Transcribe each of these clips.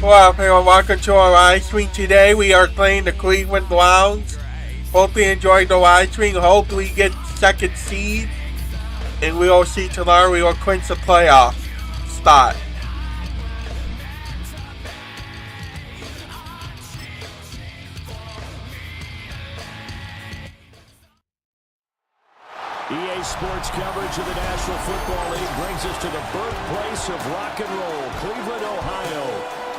Well, everyone, welcome to our live stream today. We are playing the Cleveland Browns. Hope you enjoyed the live stream. Hope we get second seed. And we will see tomorrow. We will clinch the playoff spot. EA Sports coverage of the National Football League brings us to the birthplace of rock and roll, Cleveland, Ohio,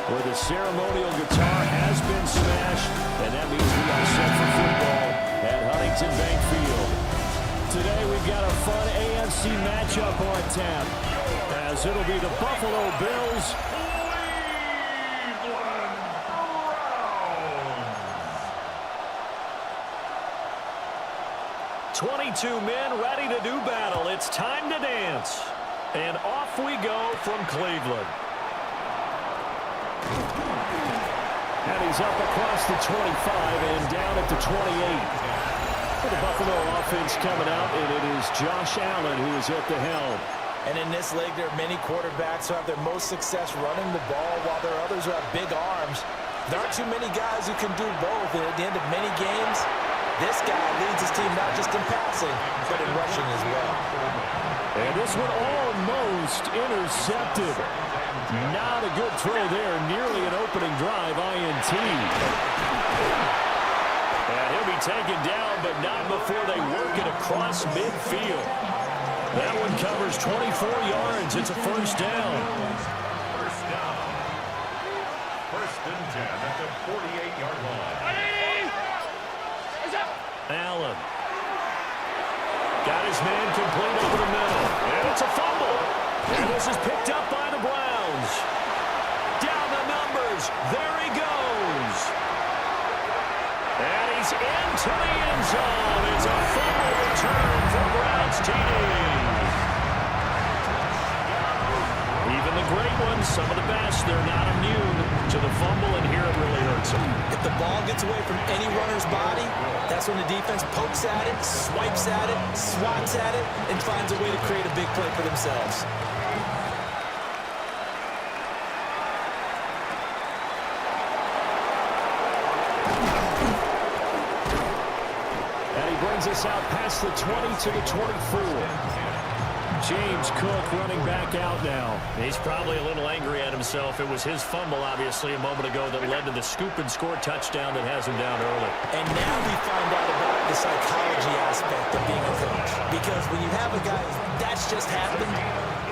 where the ceremonial guitar has been smashed, and that means we are set for football at Huntington Bank Field. Today we've got a fun AFC matchup on tap, as it'll be the Buffalo Bills 22 men ready to do battle. It's time to dance. And off we go from Cleveland. And he's up across the 25 and down at the 28. For the Buffalo offense coming out, and it is Josh Allen who is at the helm. And in this league, there are many quarterbacks who have their most success running the ball, while there are others who have big arms. There aren't too many guys who can do both, and at the end of many games, this guy leads his team not just in passing, but in rushing as well. And this one almost intercepted. Not a good throw there. Nearly an opening drive, INT. And he'll be taken down, but not before they work it across midfield. That one covers 24 yards. It's a first down. First down. First and 10 at the 48-yard line. Allen. Got his man complete over the middle. And it's a fumble. And this is picked up by the Browns. Down the numbers. There he goes. And he's into the end zone. It's a fumble return for Browns TD. Even the great ones, some of the best, they're not immune to the fumble, and here it really hurts them. If the ball gets away from any runner's body, that's when the defense pokes at it, swipes at it, swats at it, and finds a way to create a big play for themselves. And he brings us out past the 20 to the 24. James Cook running back out now. He's probably a little angry at himself. It was his fumble, obviously, a moment ago that led to the scoop and score touchdown that has him down early. And now we find out about the psychology aspect of being a coach. Because when you have a guy that's just happened,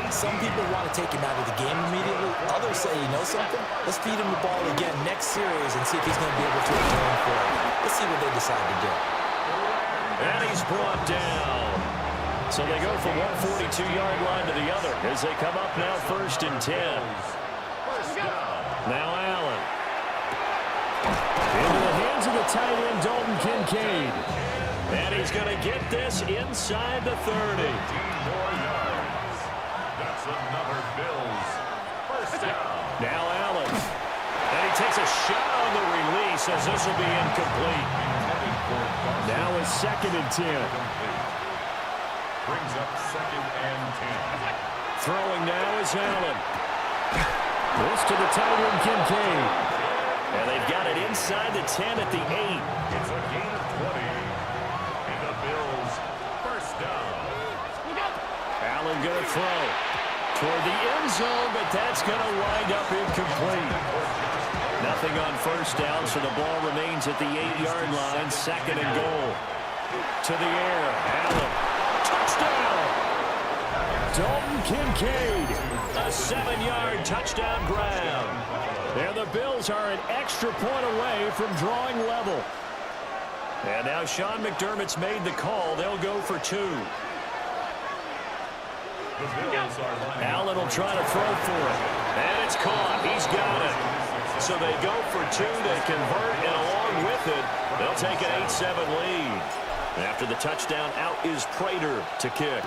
some people want to take him out of the game immediately. Others say, you know something? Let's feed him the ball again next series and see if he's going to be able to atone for it. Let's see what they decide to do. And he's brought down. So they go from 142-yard line to the other as they come up now first and 10. Now Allen. Into the hands of the tight end, Dalton Kincaid. And he's going to get this inside the 30. 15 more yards. That's another Bills. First down. Now Allen. And he takes a shot on the release as this will be incomplete. Now it's second and 10. Brings up second and 10. Throwing now is Allen. This to the tight end, Kincaid. And they've got it inside the 10 at the 8. It's a gain of 20. And the Bills first down. Allen going to throw toward the end zone, but that's going to wind up incomplete. Nothing on first down, so the ball remains at the 8-yard line. Second and goal. To the air. Allen. Touchdown! Dalton Kincaid. A 7-yard touchdown grab. And the Bills are an extra point away from drawing level. And now Sean McDermott's made the call. They'll go for 2. Allen will try to throw for it. And it's caught. He's got it. So they go for 2. They convert, and along with it, they'll take an 8-7 lead. After the touchdown, out is Prater to kick.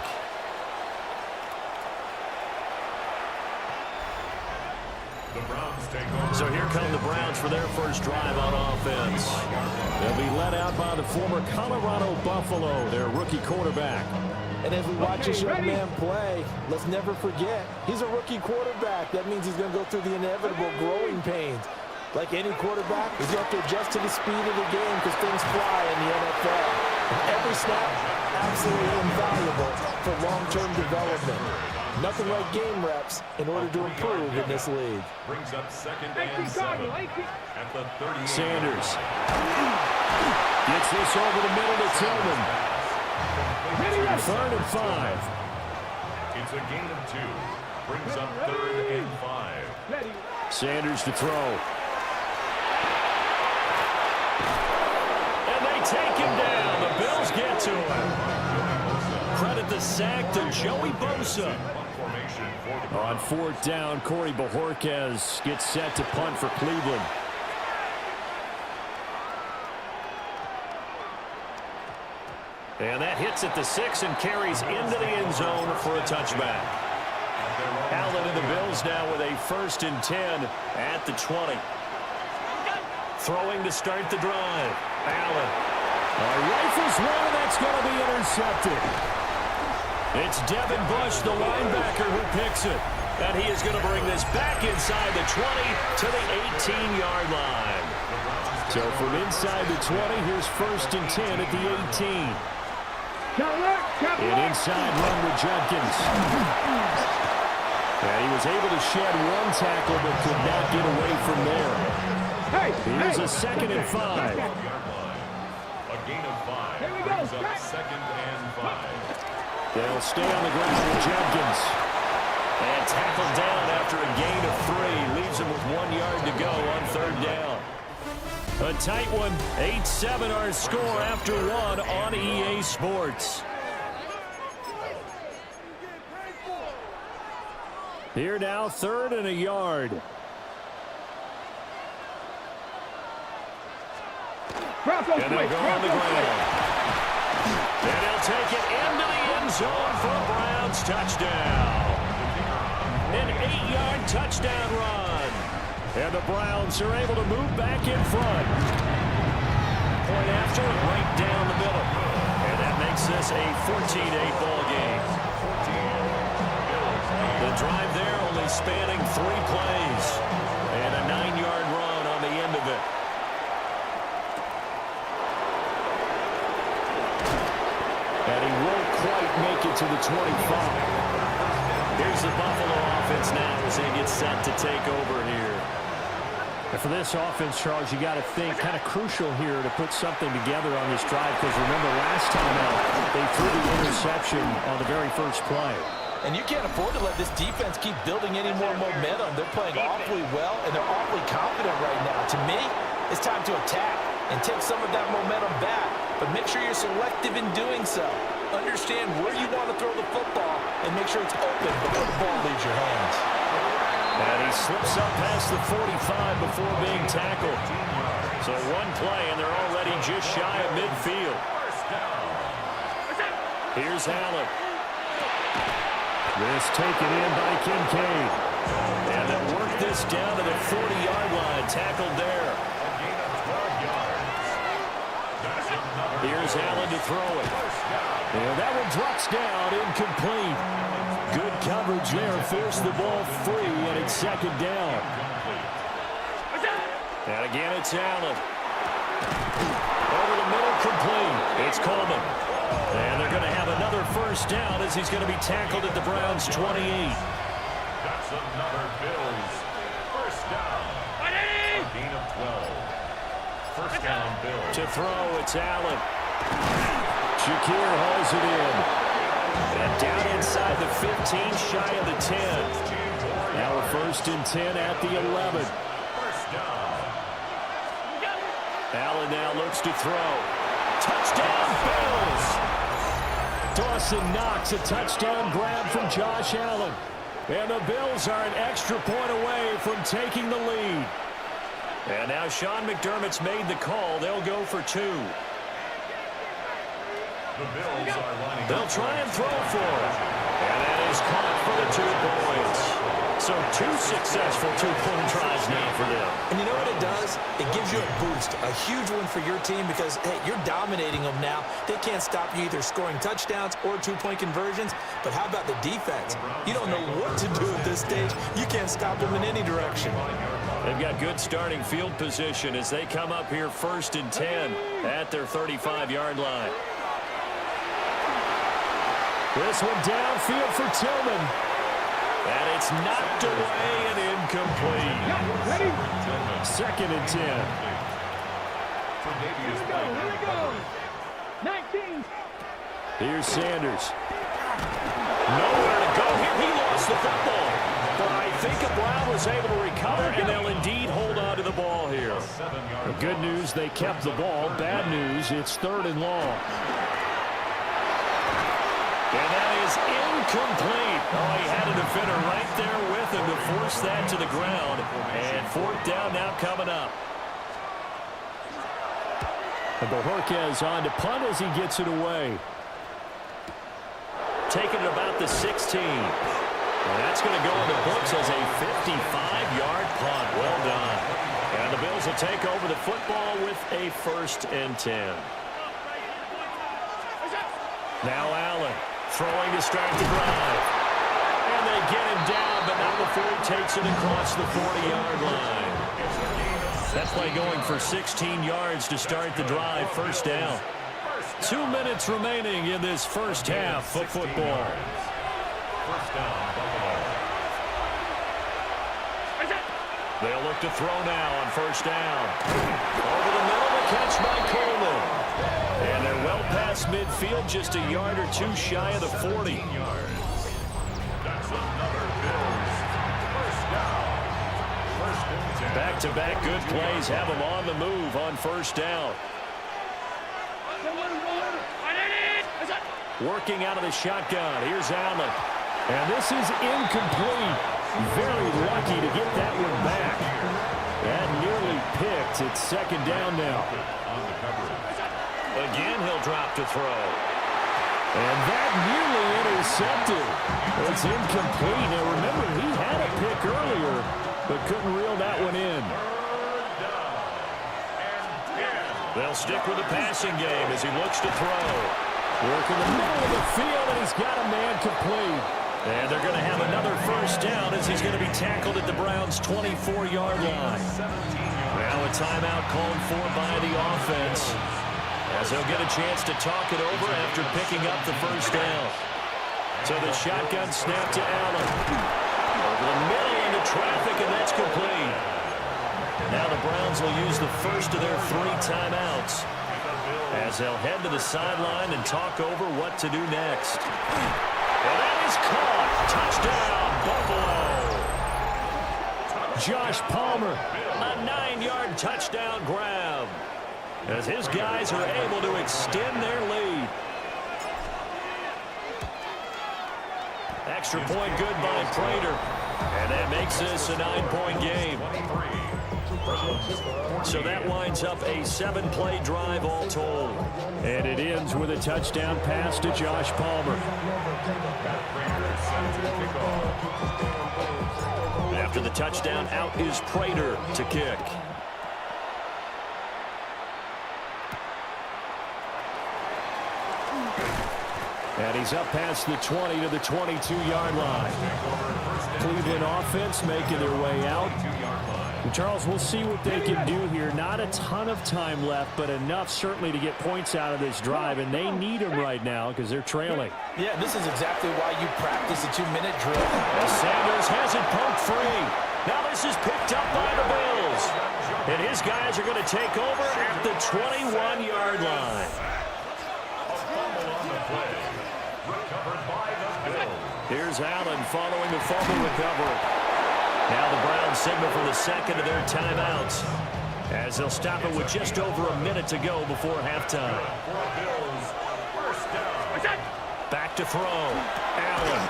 So here come the Browns for their first drive on offense. They'll be led out by the former Colorado Buffalo, their rookie quarterback. And as we watch this young man play, let's never forget, he's a rookie quarterback. That means he's going to go through the inevitable growing pains. Like any quarterback, he's going to have to adjust to the speed of the game because things fly in the NFL. And every snap, absolutely invaluable for long-term development. Nothing like game reps in order to improve in this league. Brings up 2nd and 7 at the 38. Sanders gets this over the middle to Tillman. 3rd and 5. It's a gain of 2. Brings up 3rd and 5. Sanders to throw. And they take him down. The Bills get to him. Credit the sack to Joey Bosa. On 4th down, Corey Bojorquez gets set to punt for Cleveland. And that hits at the 6 and carries into the end zone for a touchback. Allen and the Bills now with a 1st and 10 at the 20. Throwing to start the drive. Allen. Rifles one, and that's going to be intercepted. It's Devin Bush, the linebacker, who picks it. And he is going to bring this back inside the 20 to the 18-yard line. So from inside the 20, here's 1st and 10 at the 18. An inside run with Judkins. And he was able to shed one tackle but could not get away from there. Here's a 2nd and 5. A gain of 5. Brings up 2nd and 5. They'll stay on the ground with Judkins. And tackled down after a gain of 3. Leaves him with 1 yard to go on 3rd down. A tight one. 8-7 our score after 1 on EA Sports. Here now, 3rd and a yard. And they'll go on the ground. And he'll take it into the end zone for a Browns touchdown. An 8-yard touchdown run. And the Browns are able to move back in front. Point after, right down the middle. And that makes this a 14-8 ball game. The drive there only spanning 3 plays. And a 9-yard run on the end of it. And he won't quite make it to the 25. Here's the Buffalo offense now as they get set to take over here. And for this offense, Charles, you got to think kind of crucial here to put something together on this drive because remember last time out, they threw the interception on the very first play. And you can't afford to let this defense keep building any more momentum. They're playing awfully well, and they're awfully confident right now. To me, it's time to attack and take some of that momentum back. But make sure you're selective in doing so. Understand where you want to throw the football and make sure it's open before the ball leaves your hands. And he slips up past the 45 before being tackled. So 1 play, and they're already just shy of midfield. Here's Allen. This taken in by Kincaid. And they'll work this down to the 40-yard line. Tackled there. Here's Allen to throw it. And that one drops down, incomplete. Good coverage there, forced the ball free, and it's 2nd down. And again, it's Allen. Over the middle, complete. It's Coleman. And they're going to have another 1st down as he's going to be tackled at the Browns' 28. That's another Bills 1st down. A gain of 12. 1st down, Bills. To throw, it's Allen. Shakir hauls it in. And down inside the 15, shy of the 10. Now a 1st and 10 at the 11. 1st down. Allen now looks to throw. Touchdown, Bills! Dawson Knox, a touchdown grab from Josh Allen. And the Bills are an extra point away from taking the lead. And now Sean McDermott's made the call. They'll go for 2. The Bills are lining up. They'll try and throw for it. And that is caught for the 2 points. So 2 successful two-point tries now for them. And you know what it does? It gives you a boost, a huge one for your team because, hey, you're dominating them now. They can't stop you either scoring touchdowns or 2-point conversions. But how about the defense? You don't know what to do at this stage. You can't stop them in any direction. They've got good starting field position as they come up here 1st and 10 at their 35-yard line. This one downfield for Tillman. And it's knocked away and incomplete. 2nd and 10. Here we go. 19. Here's Sanders. Nowhere to go here. He lost the football. But I think Brown was able to recover, and they'll indeed hold on to the ball here. The good news, they kept the ball. Bad news, it's 3rd and long. And that is incomplete. Oh, he had a defender right there with him to force that to the ground. And 4th down now coming up. And Bojorquez on to punt as he gets it away. Taking it about the 16. And that's going to go in the books as a 55-yard punt. Well done. And the Bills will take over the football with a 1st and 10. Now Allen throwing to start the drive. And they get him down, but not before he takes it across the 40-yard line. That play going for 16 yards to start the drive. 1st down. 2 minutes remaining in this first half of football. 1st down, Buffalo. They'll look to throw now on 1st down. Over the middle, the catch by Coleman. And they're well past midfield, just a yard or 2 shy of the 40. That's another Bills. 1st down. 1st and 10. Back-to-back good plays have them on the move on 1st down. Working out of the shotgun. Here's Allen. And this is incomplete. Very lucky to get that one back. That nearly picked. It's 2nd down now. Again, he'll drop to throw. And that nearly intercepted. It's incomplete. Now remember, he had a pick earlier, but couldn't reel that one in. They'll stick with the passing game as he looks to throw. Working the middle of the field, and he's got a man complete. And they're going to have another 1st down as he's going to be tackled at the Browns' 24-yard line. Now a timeout called for by the offense, as they'll get a chance to talk it over after picking up the 1st down. So the shotgun snap to Allen. Over the middle into traffic, and that's complete. Now the Browns will use the first of their 3 timeouts, as they'll head to the sideline and talk over what to do next. And that is caught. Touchdown, Buffalo. Josh Palmer. A 9-yard touchdown grab, as his guys are able to extend their lead. Extra point good by Prater. And that makes this a 9-point game. So that winds up a 7-play drive all told. And it ends with a touchdown pass to Josh Palmer. After the touchdown, out is Prater to kick. And he's up past the 20 to the 22-yard line. Cleveland offense making their way out. And Charles, we'll see what they can do here. Not a ton of time left, but enough certainly to get points out of this drive. And they need them right now because they're trailing. Yeah, this is exactly why you practice a 2-minute drill. As Sanders has it poked free. Now this is picked up by the Bills. And his guys are going to take over at the 21-yard line. Here's Allen following the fumble recovery. Now the Browns signal for the second of their timeouts, as they'll stop it with just over a minute to go before halftime. Back to throw. Allen.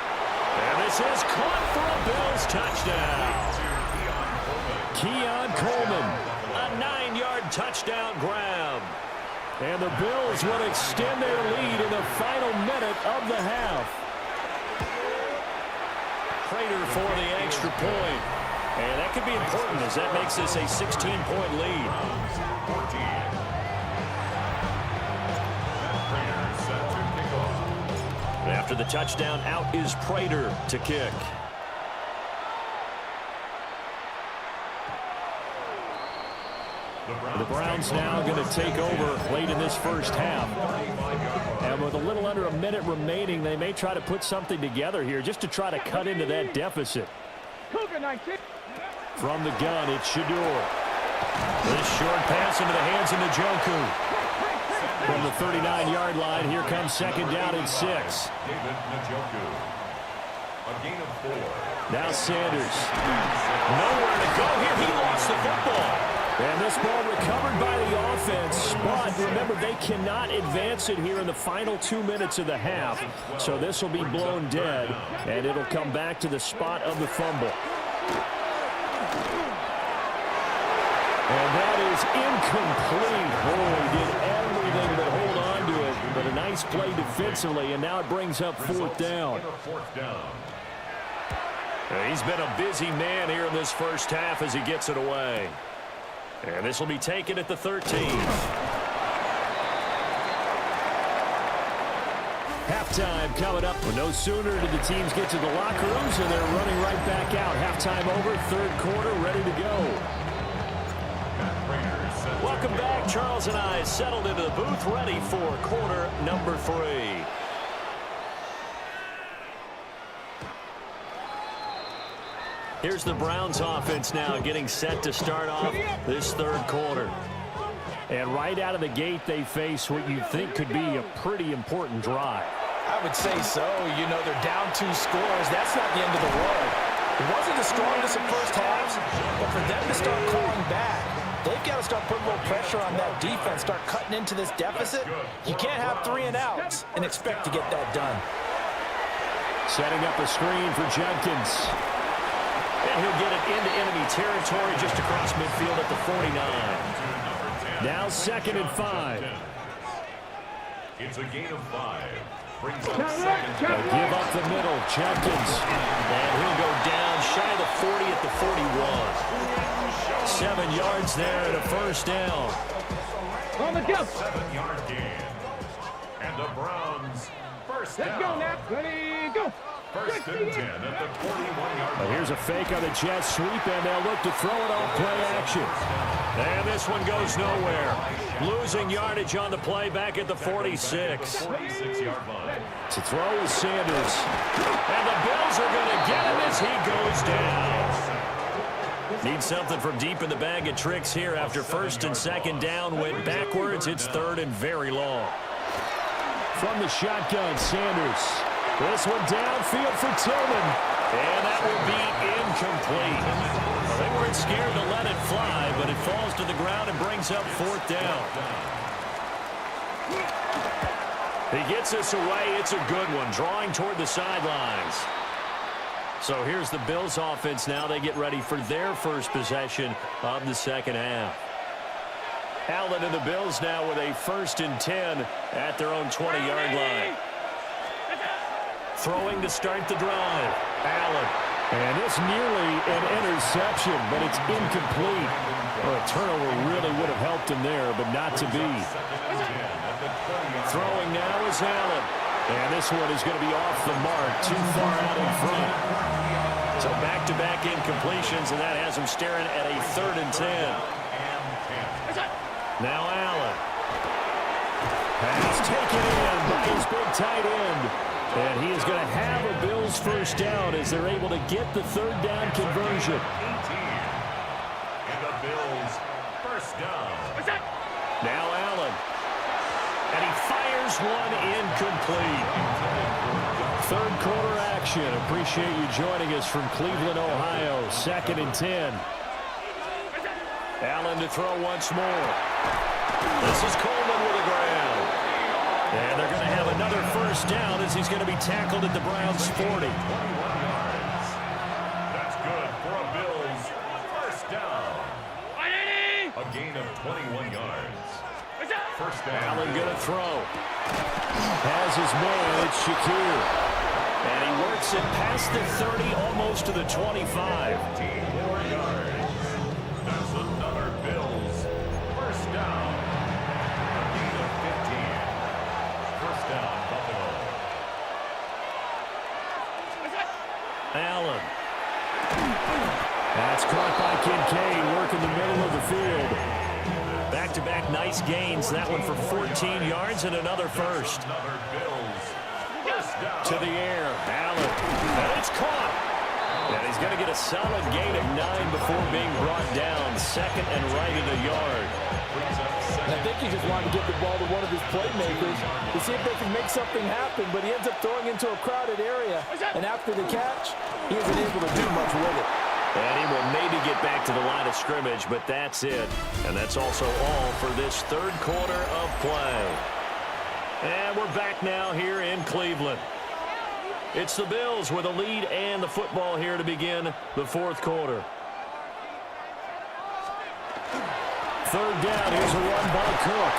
And this is caught for a Bills touchdown. Keon Coleman. A 9-yard touchdown grab. And the Bills will extend their lead in the final minute of the half. Prater for the extra point. And that could be important as that makes this a 16-point lead. 14. Prater set to kick off. After the touchdown, out is Prater to kick. The Browns now going to take over late in this first half. And with a little under a minute remaining, they may try to put something together here just to try to cut into that deficit. From the gun, it's Shador. This short pass into the hands of Njoku. From the 39-yard line, here comes second down and 6. David Njoku. A gain of 4. Now Sanders. Nowhere to go here. He lost the football. And this ball recovered by the offense, but remember, they cannot advance it here in the final 2 minutes of the half. So this will be blown dead, and it'll come back to the spot of the fumble. And that is incomplete. Boy, did everything but hold on to it. But a nice play defensively, and now it brings up fourth down. He's been a busy man here in this first half as he gets it away. And this will be taken at the 13. Halftime coming up. Well, no sooner did the teams get to the locker rooms, and they're running right back out. Halftime over, third quarter, ready to go. Welcome back. Charles and I settled into the booth, ready for quarter number 3. Here's the Browns offense now getting set to start off this third quarter. And right out of the gate, they face what you think could be a pretty important drive. I would say so. You know, they're down 2 scores. That's not the end of the world. It wasn't the strongest of first halves, but for them to start clawing back, they've got to start putting a little pressure on that defense, start cutting into this deficit. You can't have 3 and outs and expect to get that done. Setting up a screen for Jenkins. And he'll get it into enemy territory just across midfield at the 49. Now 2nd and 5. It's a gain of 5. Brings up second. Give up the middle. Jenkins. And he'll go down shy of the 40 at the 41. 7 yards there and a first down. On the go. 7-yard gain. And the Browns first down. Let's go now. Ready, go. First and 10 at the 41-yard line. Here's a fake on the jet sweep, and they'll look to throw it off play action. And this one goes nowhere. Losing yardage on the play back at the 46. 46-yard line. To throw is Sanders. And the Bills are going to get him as he goes down. Need something from deep in the bag of tricks here after first and second down went backwards. It's third and very long. From the shotgun, Sanders. This one downfield for Tillman. And that will be incomplete. Well, they weren't scared to let it fly, but it falls to the ground and brings up fourth down. He gets this away. It's a good one, drawing toward the sidelines. So here's the Bills offense now. They get ready for their first possession of the second half. Allen and the Bills now with a 1st and 10 at their own 20-yard line. Throwing to start the drive. Allen. And it's nearly an interception, but it's incomplete. Well, a turnover really would have helped him there, but not to be. Throwing now is Allen. And this one is going to be off the mark, too far out in front. So back-to-back incompletions, and that has him staring at a 3rd and 10. Now Allen. Pass taken in by his big tight end. And he is going to have a Bills first down as they're able to get the 3rd down conversion. 18. And the Bills first down. Now Allen. And he fires one incomplete. Third quarter action. Appreciate you joining us from Cleveland, Ohio. 2nd and 10. Allen to throw once more. This is Coleman with a grab. And they're going to have another first down as he's going to be tackled at the Browns' 40. That's good for a Bills first down. A gain of 21 yards. First down. Allen going to throw. Has his man. It's Shakir. And he works it past the 30, almost to the 25. 4 yards. That's another Bills. First down. A gain of 15. First down, Buffalo. Allen. That's caught by Kincaid, working the middle of the field. Back-to-back nice gains. That one for 14 yards and another first. Another Bills. First down. To the air, Allen. And it's caught. And he's going to get a solid gain of 9 before being brought down. Second and right in a yard. And I think he just wanted to get the ball to one of his playmakers to see if they can make something happen, but he ends up throwing into a crowded area. And after the catch, he isn't able to do much with it. And he will maybe get back to the line of scrimmage, but that's it. And that's also all for this third quarter of play. And we're back now here in Cleveland. It's the Bills with a lead and the football here to begin the fourth quarter. Third down, here's a run by Cook.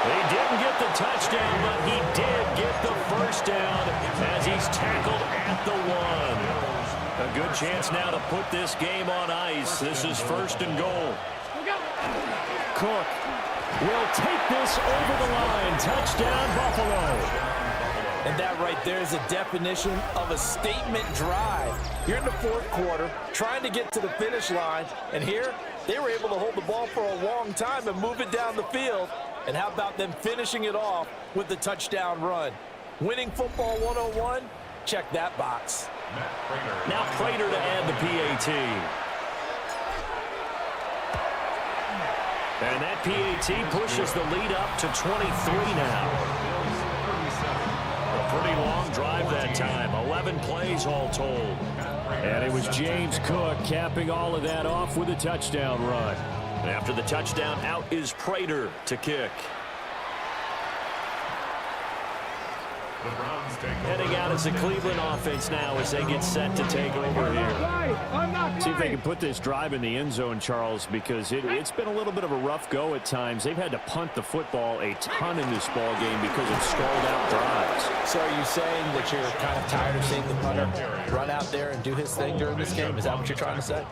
He didn't get the touchdown, but he did get the first down as he's tackled at the 1. A good chance now to put this game on ice. This is first and goal. Cook will take this over the line. Touchdown, Buffalo. And that right there is a definition of a statement drive. You're in the fourth quarter, trying to get to the finish line, and here they were able to hold the ball for a long time and move it down the field. And how about them finishing it off with the touchdown run? Winning football 101? Check that box. Now Prater to add the PAT. And that PAT pushes the lead up to 23 now. A pretty long drive that time. 11 plays all told. And it was James Cook capping all of that off with a touchdown run. And after the touchdown, out is Prater to kick. Heading out as the Cleveland offense now as they get set to take over here. See if they can put this drive in the end zone, Charles, because it's been a little bit of a rough go at times. They've had to punt the football a ton in this ball game because of stalled out drives. So are you saying that you're kind of tired of seeing the punter run out there and do his thing during this game? Is that what you're trying to say?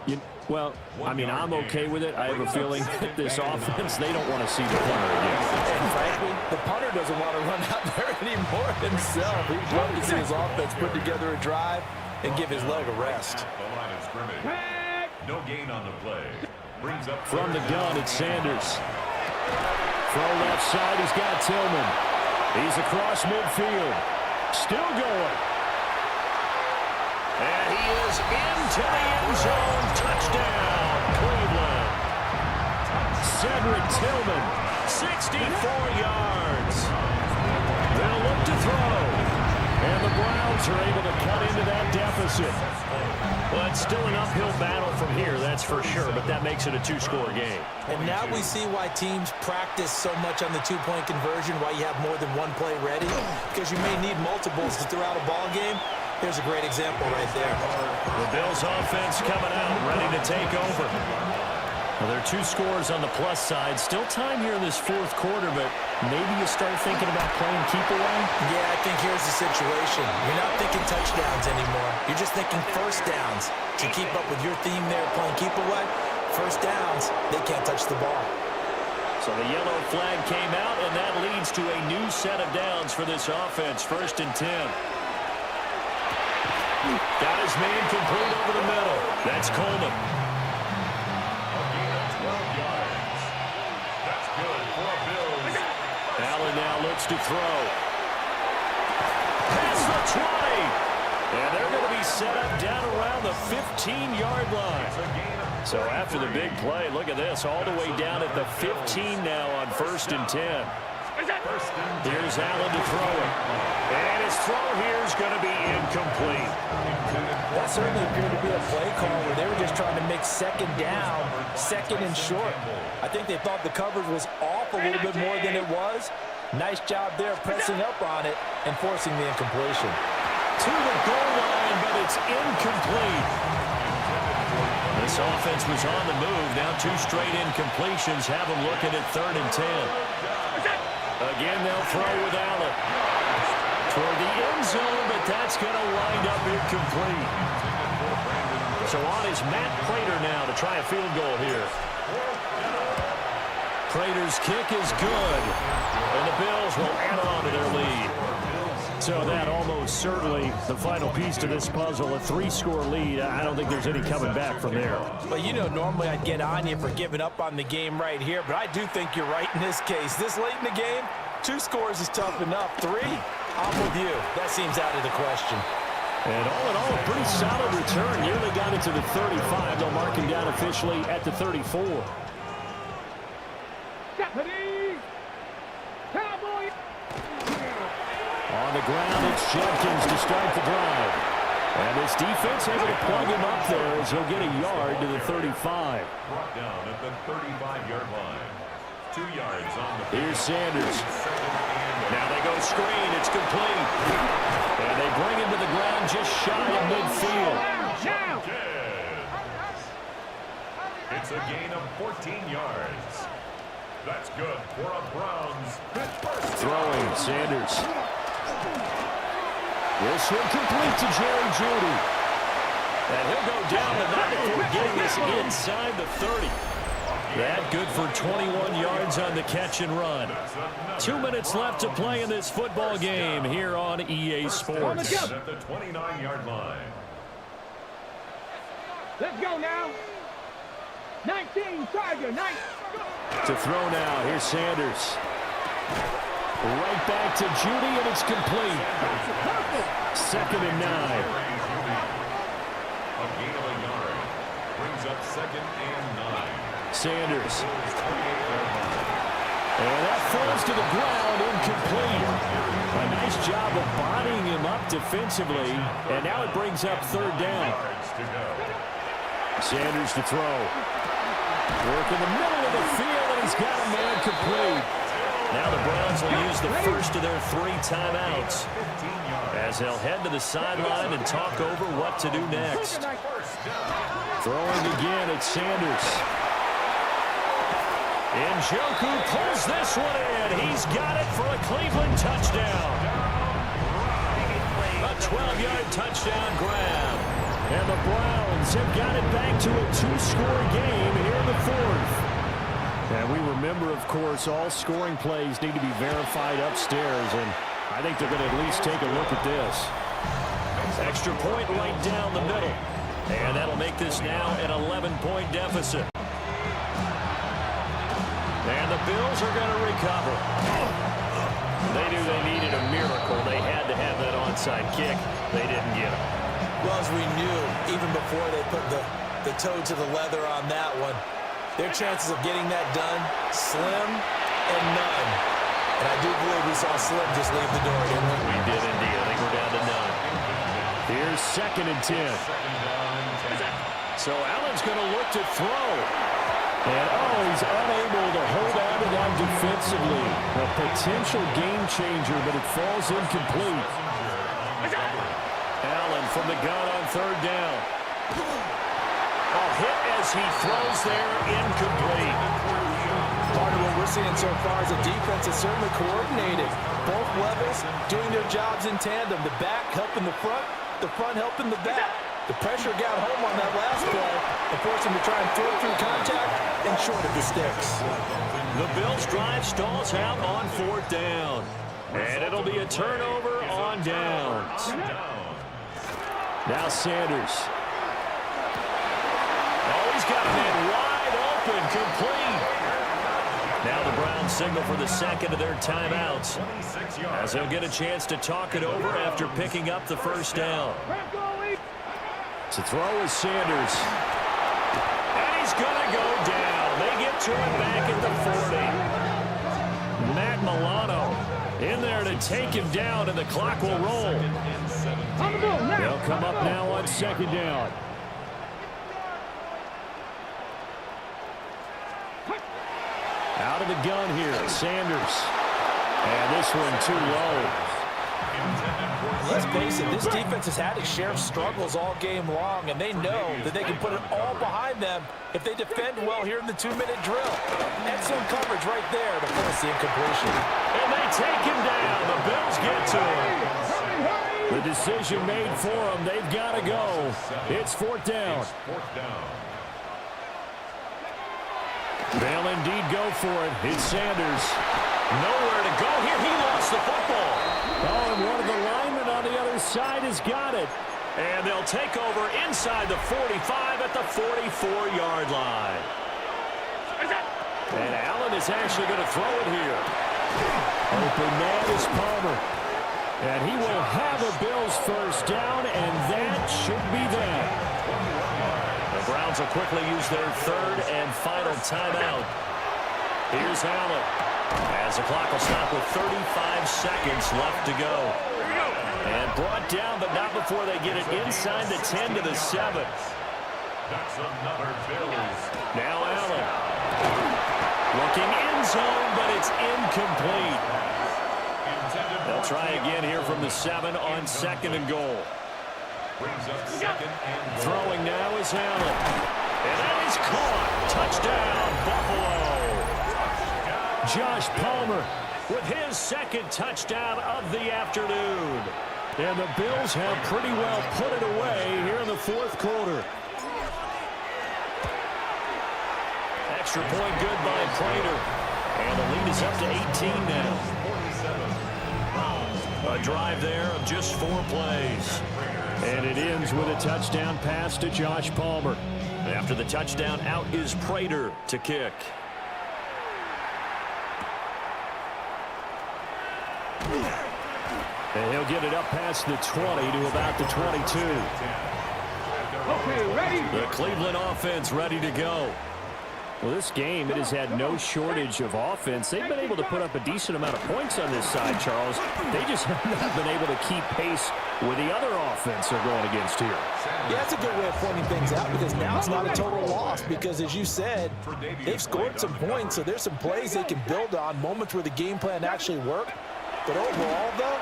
Well, I mean, I'm okay with it. I have a feeling that this offense, they don't want to see the punter again. And frankly, the punter doesn't want to run out there anymore himself. He'd love to see his offense put together a drive and give his leg a rest. No gain on the play. Brings up From the gun, it's Sanders. Throw left side, he's got Tillman. He's across midfield. Still going. And he is into the end zone. Touchdown, Cleveland. Cedric Tillman. 64 yards. They'll look to throw. And the Browns are able to cut into that deficit. Well, it's still an uphill battle from here, that's for sure, but that makes it a two-score game. And now we see why teams practice so much on the two-point conversion, why you have more than one play ready, because you may need multiples to throw out a ball game. Here's a great example right there. The Bills offense coming out, ready to take over. Well, there are two scores on the plus side. Still time here in this fourth quarter, but maybe you start thinking about playing keep away? Yeah, I think here's the situation. You're not thinking touchdowns anymore. You're just thinking first downs. To keep up with your theme there, playing keep away, first downs, they can't touch the ball. So the yellow flag came out, and that leads to a new set of downs for this offense. First and 10. Got his man complete over the middle. That's Coleman. Allen now looks to throw. Past the 20. And they're going to be set up down around the 15-yard line. So after the big play, look at this, all the way down at the 15 now on first and 10. Here's Allen to throw it. And his throw here is going to be incomplete. That certainly appeared to be a play call where they were just trying to make second down, second and short. I think they thought the coverage was off a little bit more than it was. Nice job there pressing up on it and forcing the incompletion. To the goal line, but it's incomplete. This offense was on the move. Now two straight incompletions have them looking at third and 10. Again, they'll throw with Allen. Toward the end zone, but that's going to wind up incomplete. So on is Matt Prater now to try a field goal here. Prater's kick is good, and the Bills will add on to their lead. So that almost certainly the final piece to this puzzle, a 3-score lead. I don't think there's any coming back from there. But you know, normally I'd get on you for giving up on the game right here, but I do think you're right in this case. This late in the game, 2 scores is tough enough. 3, I'm with you. That seems out of the question. And all in all, a pretty solid return. Nearly got it to the 35. They'll mark him down officially at the 34. Deputy! Cowboy! On the ground, it's Jenkins to start the drive. And this defense able to plug him up there as he'll get a yard to the 35. Brought down at the 35-yard line. 2 yards on the field. Here's Sanders. Now they go screen. It's complete. And they bring him to the ground just shy of midfield. It's a gain of 14 yards. That's good for a Browns. Throwing, Sanders. This one complete to Jerry Jeudy. And he'll go down the night before getting this inside the 30. That good for 21 yards on the catch and run. 2 minutes left to play in this football game here on EA Sports. At the 29-yard line. Let's go now. 19, Tiger, 9. To throw now, here's Sanders. Right back to Jeudy, and it's complete. 2nd and 9. A gain of a yard. Brings up 2nd and 9. Sanders. And that falls to the ground, incomplete. A nice job of bodying him up defensively, and now it brings up 3rd down. Sanders to throw. Work in the middle of the field, and he's got a man complete. Now the Browns will use the first of their 3 timeouts as they'll head to the sideline and talk over what to do next. Throwing again, it's Sanders. Njoku pulls this one in. He's got it for a Cleveland touchdown. A 12-yard touchdown grab. And the Browns have got it back to a 2-score game here in the 4th. And we remember, of course, all scoring plays need to be verified upstairs, and I think they're going to at least take a look at this. Extra point right down the middle. And that'll make this now an 11-point deficit. And the Bills are going to recover. They knew they needed a miracle. They had to have that onside kick. They didn't get it. Well, as we knew, even before they put the toe to the leather on that one, their chances of getting that done, slim and none. And I do believe we saw Slim just leave the door, didn't we? We did indeed. I think we're down to none. Here's 2nd and 10. So Allen's going to look to throw. And, he's unable to hold on to that defensively. A potential game changer, but it falls incomplete. Allen from the gun on 3rd down. A hit as he throws there, incomplete. Part of what we're seeing so far is the defense is certainly coordinated. Both levels doing their jobs in tandem. The back helping the front helping the back. The pressure got home on that last play and forced him to try and throw through contact and short of the sticks. The Bills drive stalls out on 4th down. And it'll be a turnover on downs. Now Sanders. He's got a man wide open, complete. Now the Browns signal for the 2nd of their timeouts as they'll get a chance to talk it over after picking up the 1st down. To throw is Sanders. And he's going to go down. They get to him back at the 40. Matt Milano in there to take him down, and the clock will roll. They'll come up now on 2nd down. Out of the gun here, Sanders. And this one too low. Let's face it, this defense has had its share of struggles all game long, and they know that they can put it all behind them if they defend well here in the 2-minute drill. Excellent coverage right there to force the incompletion. And they take him down. The Bills get to him. decision made for them. They've got to go. It's fourth down. They'll indeed go for it. It's Sanders. Nowhere to go here. He lost the football. Oh, and one of the linemen on the other side has got it. And they'll take over inside the 45 at the 44-yard line. And Allen is actually going to throw it here. Open man is Palmer. And he will have a Bills first down, and that should be that. The Browns will quickly use their third and final timeout. Here's Allen. As the clock will stop with 35 seconds left to go. And brought down, but not before they get it inside the 10 to the 7. That's another Bills. Now Allen. Looking end zone, but it's incomplete. They'll try again here from the 7 on second and goal. Brings up second and goal. Throwing now is Allen. And that is caught. Touchdown, Buffalo. Josh Palmer. With his second touchdown of the afternoon. And the Bills have pretty well put it away here in the fourth quarter. Extra point good by Prater. And the lead is up to 18 now. A drive there of just 4 plays. And it ends with a touchdown pass to Josh Palmer. After the touchdown, out is Prater to kick. And he'll get it up past the 20 to about the 22. Okay, ready? The Cleveland offense ready to go. Well, this game, it has had no shortage of offense. They've been able to put up a decent amount of points on this side, Charles. They just have not been able to keep pace with the other offense they're going against here. Yeah, that's a good way of pointing things out because now it's not a total loss because, as you said, they've scored some points, so there's some plays they can build on, moments where the game plan actually worked. But overall, though,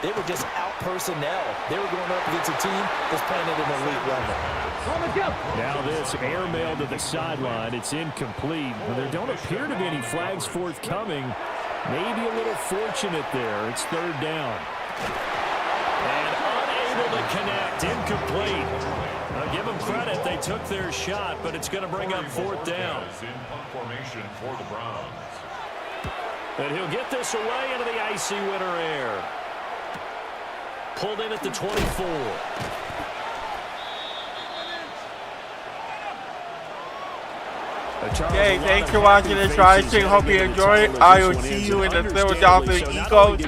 they were just out personnel. They were going up against a team that's playing at an elite level. Now this airmail to the sideline. It's incomplete. But there don't appear to be any flags forthcoming. Maybe a little fortunate there. It's third down. And unable to connect. Incomplete. I'll give them credit. They took their shot, but it's going to bring up fourth down. In punt formation for the Browns. And he'll get this away into the icy winter air. Pulled in at the 24. Okay, thanks for watching this rising. Hope you enjoy it. I will see you in the Philadelphia Eagles.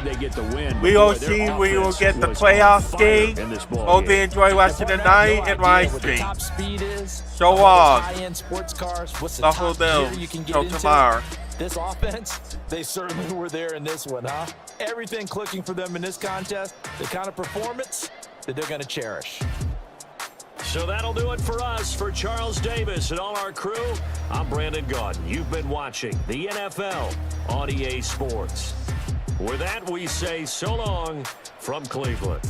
We will see we will get the playoff game. Hope you enjoy watching the night and my stream. So long. Buffalo Bills. Till tomorrow. This offense, they certainly were there in this one, huh? Everything clicking for them in this contest, the kind of performance that they're going to cherish. So that'll do it for us. For Charles Davis and all our crew, I'm Brandon Gaudin. You've been watching the NFL on EA Sports. With that, we say so long from Cleveland.